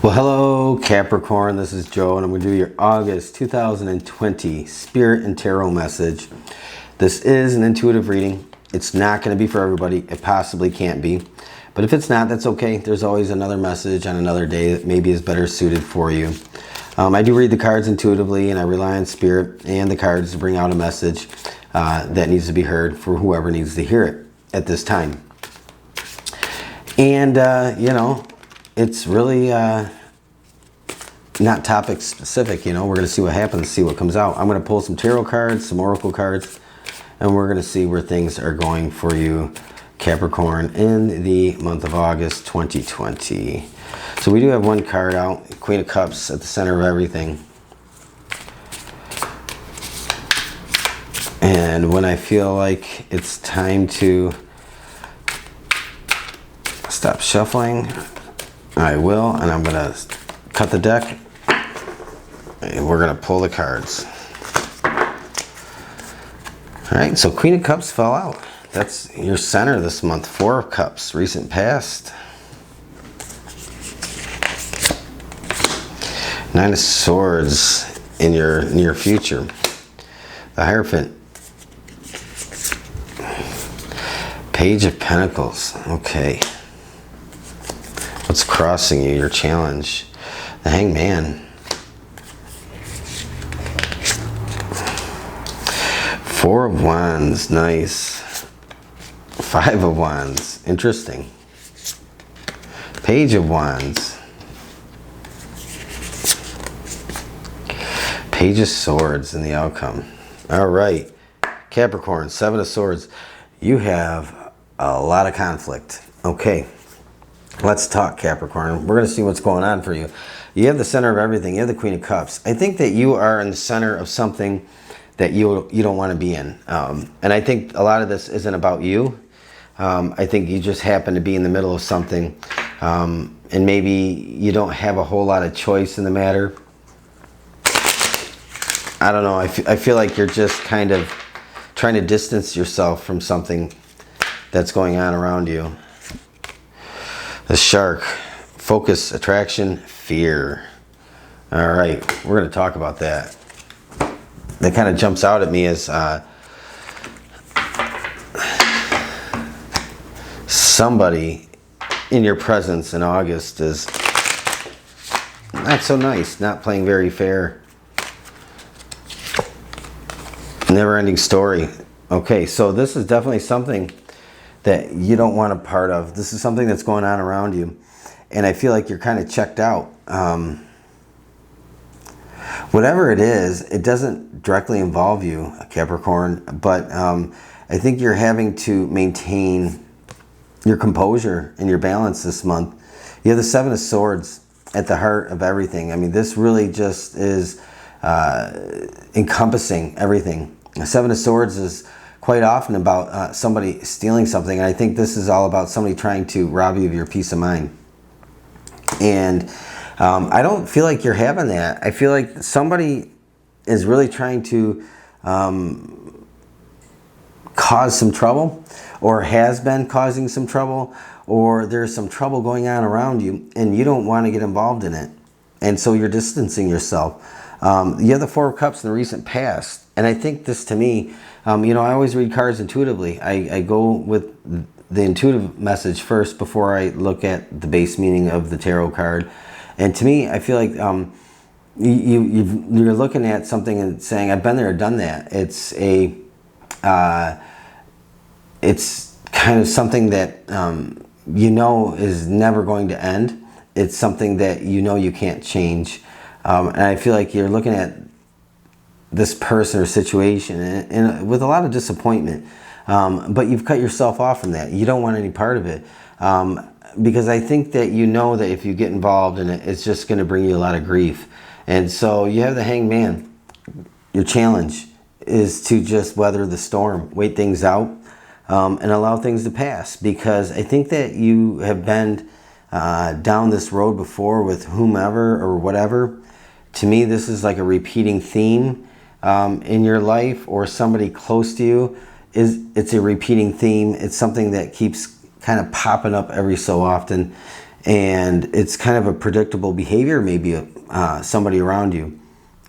Well, hello Capricorn, this is Joe and I'm going to do your August 2020 Spirit and Tarot message. This is an intuitive reading. It's not going to be for everybody. It possibly can't be. But if it's not, that's okay. There's always another message on another day that maybe is better suited for you. I do read the cards intuitively and I rely on Spirit and the cards to bring out a message that needs to be heard for whoever needs to hear it at this time. And, you know, it's really not topic specific, you know. We're going to see what happens, see what comes out. I'm going to pull some tarot cards, some oracle cards, and we're going to see where things are going for you, Capricorn, in the month of August 2020. So we do have one card out, Queen of Cups at the center of everything. And when I feel like it's time to stop shuffling, I will, and I'm going to cut the deck, and we're going to pull the cards. Alright, so Queen of Cups fell out. That's your center this month. Four of Cups, recent past. Nine of Swords in your near future. The Hierophant. Page of Pentacles. Okay. What's crossing you? Your challenge. The Hangman. Four of Wands. Nice. Five of Wands. Interesting. Page of Wands. Page of Swords in the outcome. All right. Capricorn, Seven of Swords. You have a lot of conflict. Okay. Let's talk, Capricorn. We're going to see what's going on for you. You have the center of everything. You have the Queen of Cups. I think that you are in the center of something that you don't want to be in. And I think a lot of this isn't about you. I think you just happen to be in the middle of something. And maybe you don't have a whole lot of choice in the matter. I don't know. I feel like you're just kind of trying to distance yourself from something that's going on around you. The Shark. Focus, attraction, fear. All right, we're going to talk about that. That kind of jumps out at me as somebody in your presence in August is not so nice, not playing very fair. Never-ending story. Okay, so this is definitely something that you don't want a part of. This is something that's going on around you. And I feel like you're kind of checked out. Whatever it is, it doesn't directly involve you, Capricorn. But I think you're having to maintain your composure and your balance this month. You have the Seven of Swords at the heart of everything. I mean, this really just is encompassing everything. The Seven of Swords is quite often about somebody stealing something. And I think this is all about somebody trying to rob you of your peace of mind. And I don't feel like you're having that. I feel like somebody is really trying to cause some trouble, or has been causing some trouble, or there's some trouble going on around you and you don't want to get involved in it. And so you're distancing yourself. You have the Four of Cups in the recent past. And I think this, to me, you know, I always read cards intuitively. I go with the intuitive message first before I look at the base meaning of the tarot card. And to me, I feel like you're looking at something and saying, I've been there, done that. It's kind of something that you know is never going to end. It's something that you know you can't change. And I feel like you're looking at this person or situation and with a lot of disappointment. But you've cut yourself off from that. You don't want any part of it. Because I think that you know that if you get involved in it, it's just going to bring you a lot of grief. And so you have the Hangman. Your challenge is to just weather the storm, wait things out, and allow things to pass. Because I think that you have been down this road before with whomever or whatever. To me, this is like a repeating theme in your life, or somebody close to you. It's a repeating theme. It's something that keeps kind of popping up every so often. and it's kind of a predictable behavior, maybe somebody around you.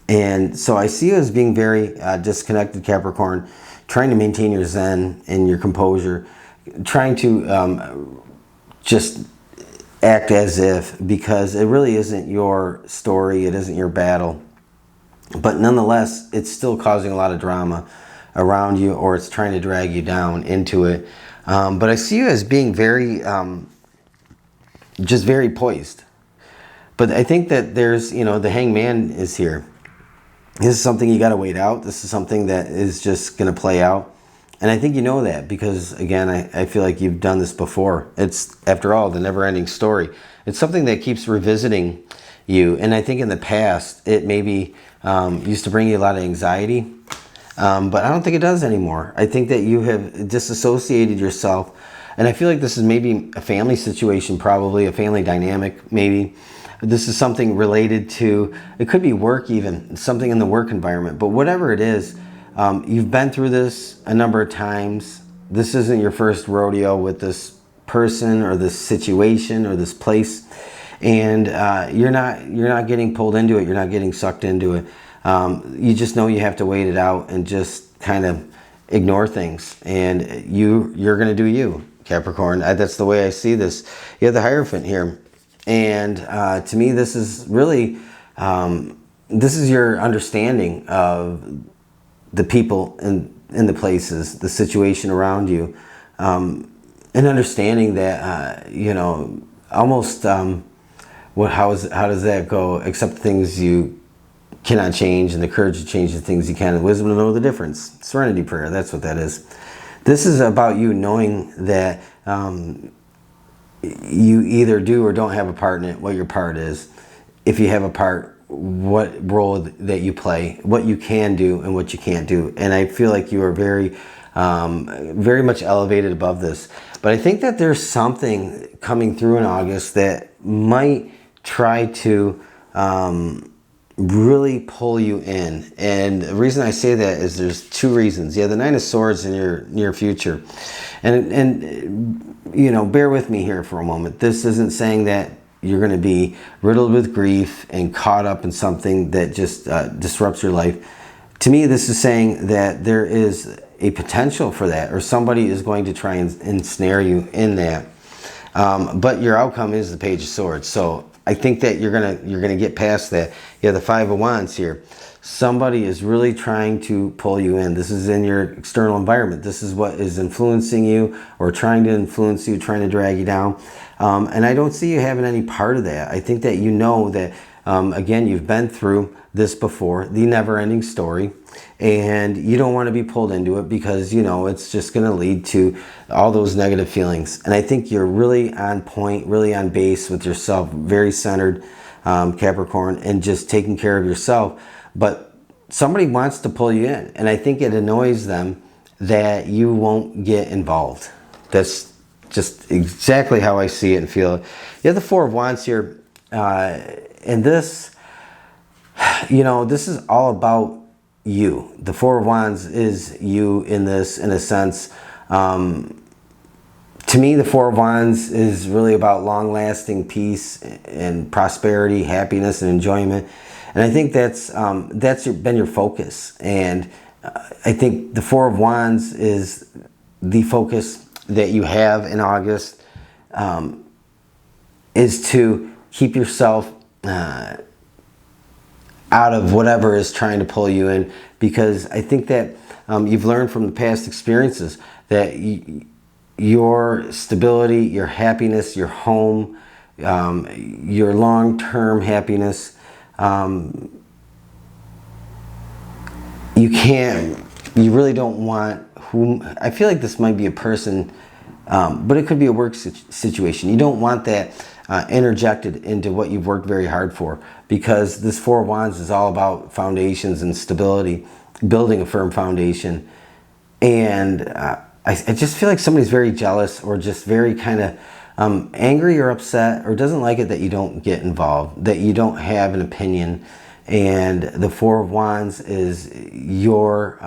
And so I see you as being very disconnected, Capricorn, trying to maintain your zen and your composure, trying to just act as if, because it really isn't your story, it isn't your battle. But nonetheless, it's still causing a lot of drama around you, or it's trying to drag you down into it. But I see you as being very, just very poised. But I think that there's, the hangman is here. This is something you got to wait out. This is something that is just going to play out. And I think you know that because, again, I feel like you've done this before. It's, after all, the never-ending story. It's something that keeps revisiting you. And I think in the past, it maybe used to bring you a lot of anxiety. But I don't think it does anymore. I think that you have disassociated yourself. And I feel like this is maybe a family situation, probably a family dynamic, maybe. This is something related to, it could be work even, something in the work environment. But whatever it is, you've been through this a number of times. This isn't your first rodeo with this person or this situation or this place. And you're not getting pulled into it. You're not getting sucked into it. You just know you have to wait it out and just kind of ignore things. And you're going to do you, Capricorn. That's the way I see this. You have the Hierophant here. And to me, this is really, this is your understanding of the people and the places, the situation around you. And understanding that, almost, how does that go? Accept the things you cannot change and the courage to change the things you can, and wisdom to know the difference. Serenity prayer, that's what that is. This is about you knowing that you either do or don't have a part in it, what your part is. If you have a part, what role that you play, what you can do and what you can't do. And I feel like you are very, very much elevated above this. But I think that there's something coming through in August that might try to really pull you in. And the reason I say that is there's two reasons. You have the Nine of Swords in your near future. And bear with me here for a moment. This isn't saying that you're going to be riddled with grief and caught up in something that just disrupts your life. To me, this is saying that there is a potential for that, or somebody is going to try and ensnare you in that. But your outcome is the Page of Swords. So I think that you're gonna get past that. You have the Five of Wands here. Somebody is really trying to pull you in. This is in your external environment. This is what is influencing you or trying to influence you, trying to drag you down. And I don't see you having any part of that. I think that you know that, again, you've been through this before, the never-ending story, and you don't want to be pulled into it because, it's just going to lead to all those negative feelings. And I think you're really on point, really on base with yourself, very centered, Capricorn, and just taking care of yourself. But somebody wants to pull you in, and I think it annoys them that you won't get involved. That's just exactly how I see it and feel it. You have the Four of Wands here, and this, this is all about you. The Four of Wands is you in this, in a sense. To me, the Four of Wands is really about long-lasting peace and prosperity, happiness, and enjoyment. And I think that's been your focus. And I think the Four of Wands is the focus that you have in August, is to keep yourself out of whatever is trying to pull you in. Because I think that you've learned from the past experiences that your stability, your happiness, your home, your long-term happiness, you really don't want I feel like this might be a person, but it could be a work situation. You don't want that interjected into what you've worked very hard for, because this Four of Wands is all about foundations and stability, building a firm foundation. And I just feel like somebody's very jealous or just very kind of angry or upset or doesn't like it that you don't get involved, that you don't have an opinion. And the Four of Wands is your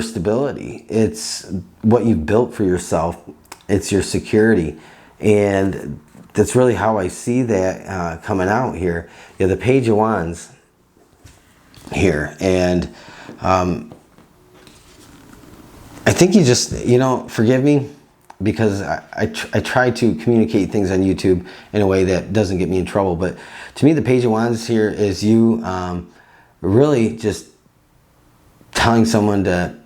stability. It's what you've built for yourself. It's your security. And that's really how I see that coming out here. You have the Page of Wands here, and I think you just, forgive me, because I try to communicate things on YouTube in a way that doesn't get me in trouble. But to me, the Page of Wands here is you really just telling someone to,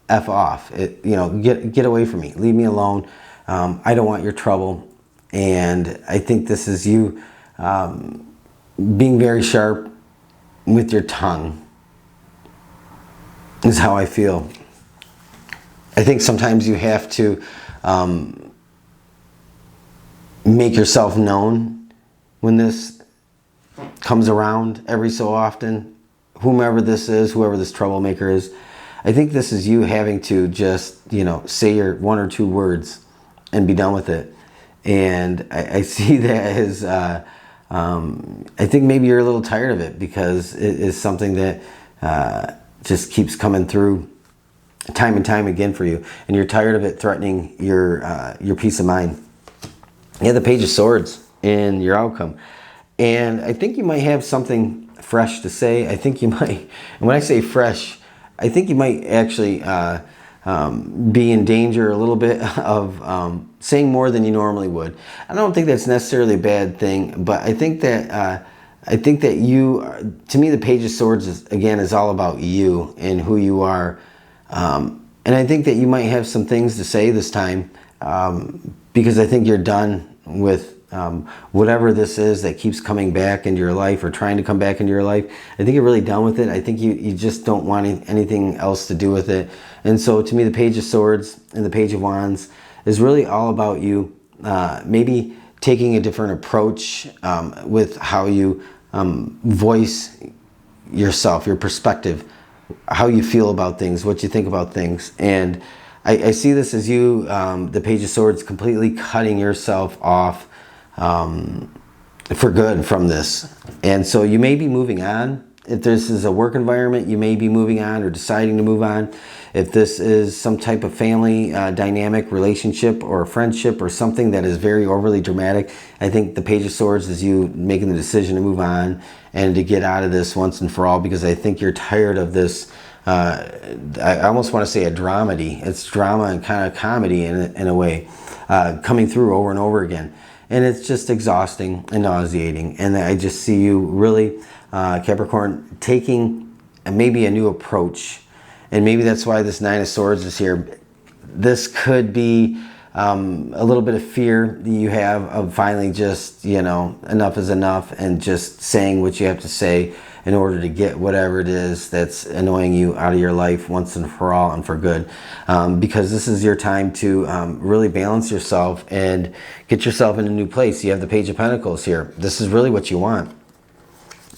F off. Get away from me. Leave me alone. I don't want your trouble. And I think this is you being very sharp with your tongue is how I feel. I think sometimes you have to make yourself known when this comes around every so often. Whomever this is, whoever this troublemaker is, I think this is you having to just, say your 1 or 2 words and be done with it. And I see that as, I think maybe you're a little tired of it, because it is something that just keeps coming through time and time again for you, and you're tired of it threatening your peace of mind. You have the Page of Swords in your outcome, and I think you might have something fresh to say. I think you might, and when I say fresh, I think you might actually be in danger a little bit of saying more than you normally would. I don't think that's necessarily a bad thing, but I think that you, to me, the Page of Swords is all about you and who you are. And I think that you might have some things to say this time, because I think you're done with whatever this is that keeps coming back into your life, or trying to come back into your life. I think you're really done with it. I think you just don't want anything else to do with it. And so to me, the Page of Swords and the Page of Wands is really all about you maybe taking a different approach with how you voice yourself, your perspective, how you feel about things, what you think about things. And I see this as you, the Page of Swords, completely cutting yourself off for good from this. And so you may be moving on. If this is a work environment, you may be moving on or deciding to move on. If this is some type of family dynamic relationship or a friendship or something that is very overly dramatic, I think the Page of Swords is you making the decision to move on and to get out of this once and for all, because I think you're tired of this. I almost want to say a dramedy. It's drama and kind of comedy in a way, coming through over and over again. And it's just exhausting and nauseating. And I just see you really, Capricorn, taking maybe a new approach. And maybe that's why this Nine of Swords is here. This could be a little bit of fear that you have of finally just, enough is enough, and just saying what you have to say in order to get whatever it is that's annoying you out of your life once and for all and for good. Because this is your time to really balance yourself and get yourself in a new place. You have the Page of Pentacles here. This is really what you want.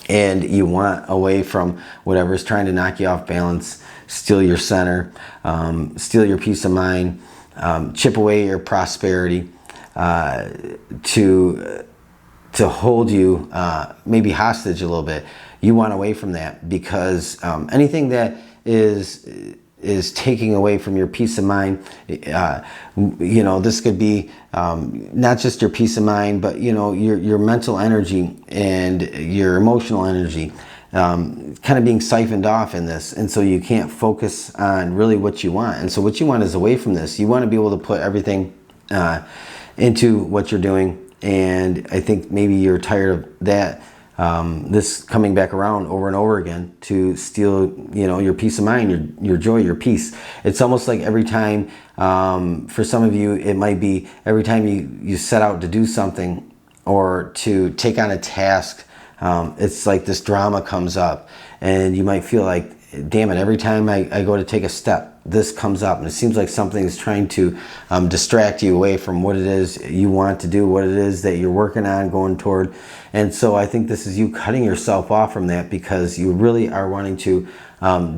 And you want away from whatever is trying to knock you off balance, steal your center, steal your peace of mind, chip away your prosperity, to hold you maybe hostage a little bit. You want away from that, because anything that is taking away from your peace of mind, this could be not just your peace of mind, but your mental energy and your emotional energy kind of being siphoned off in this. And so you can't focus on really what you want. And so what you want is away from this. You want to be able to put everything into what you're doing. And I think maybe you're tired of that, this coming back around over and over again to steal, your peace of mind, your joy, your peace. It's almost like every time, for some of you, it might be every time you set out to do something or to take on a task, it's like this drama comes up, and you might feel like, damn it, every time I go to take a step, this comes up, and it seems like something is trying to distract you away from what it is you want to do, what it is that you're working on, going toward. And so I think this is you cutting yourself off from that, because you really are wanting to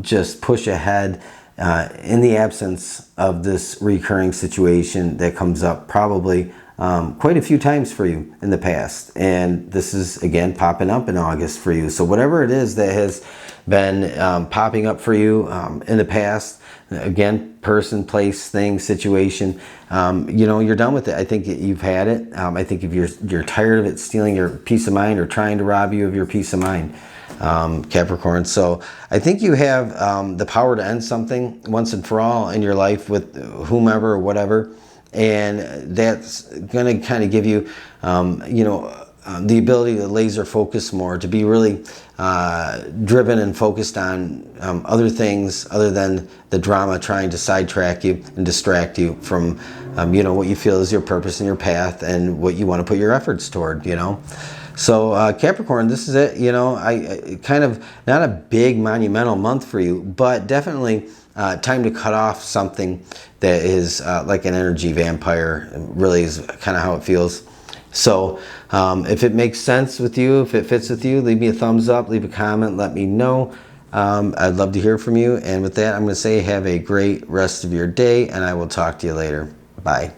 just push ahead in the absence of this recurring situation that comes up probably quite a few times for you in the past. And this is, again, popping up in August for you. So whatever it is that has been popping up for you in the past, again, person, place, thing, situation, you know, you're done with it. I think you've had it. I think if you're tired of it stealing your peace of mind or trying to rob you of your peace of mind, Capricorn. So I think you have the power to end something once and for all in your life with whomever or whatever. And that's going to kind of give you, you know, the ability to laser focus more, to be really driven and focused on other things other than the drama trying to sidetrack you and distract you from, you know, what you feel is your purpose and your path and what you want to put your efforts toward, you know. So Capricorn, this is it. You know, I kind of not a big monumental month for you, but definitely time to cut off something that is like an energy vampire. It really is kind of how it feels. So if it makes sense with you, if it fits with you, leave me a thumbs up, leave a comment, let me know. I'd love to hear from you. And with that, I'm going to say have a great rest of your day, and I will talk to you later. Bye.